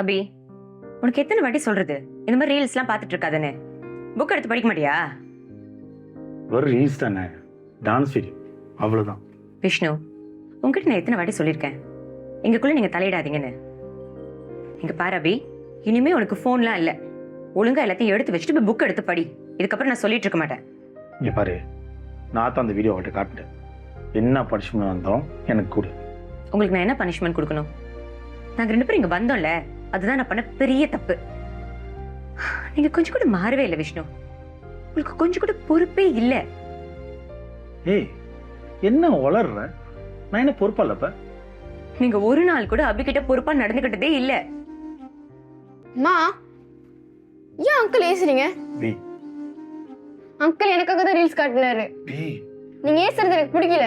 அபி, உனக்கு எத்தனை வாட்டி சொல்றது இந்த மாதிரி ரீல்ஸ்லாம் பார்த்துட்டு இருக்காதுன்னு? புக் எடுத்து படிக்க மாட்டியா? ஒரு ரீல்ஸ் தானே, டான்ஸ் வீடியோ, அவ்வளோதான். விஷ்ணு, உங்ககிட்ட நான் எத்தனை வாட்டி சொல்லியிருக்கேன் எங்களுக்குள்ள நீங்க தலையிடாதீங்கன்னு. இங்க பாரு அபி, இனிமே உனக்கு ஃபோன்லாம் இல்லை. ஒழுங்கா எல்லாத்தையும் எடுத்து வச்சுட்டு போய் புக் எடுத்து படி. இதுக்கப்புறம் நான் சொல்லிட்டு இருக்க மாட்டேன். இங்கே பாரு, நான் தான் அந்த வீடியோ அவட்ட காட்டுட்டேன். என்ன பனிஷ்மெண்ட் வந்தோம் எனக்கு கொடு. உங்களுக்கு நான் என்ன பனிஷ்மெண்ட் கொடுக்கணும்? நாங்க 2 பேரும் இங்க வந்தோம்ல, அதுதான் நான் பண்ண பெரிய தப்பு. நீங்க கொஞ்சம் கூட மாறவே இல்லை விஷ்ணு. உங்களுக்கு கொஞ்சம் கூட பொறுப்பே இல்லை. ஏய், என்ன வளர்ற? நான் என்ன பொறுப்பா இல்லப்ப? நீங்க ஒரு நாள் கூட அபிகிட்ட பொறுப்பா நடந்துகிட்டதே இல்ல. மா, ஏன் அங்கிள் ஏசுறீங்க? பி அங்கிள் எனக்காக தான் ரீல்ஸ் காட்டினாரு. பி நீங்க ஏசுறது எனக்கு பிடிக்கல.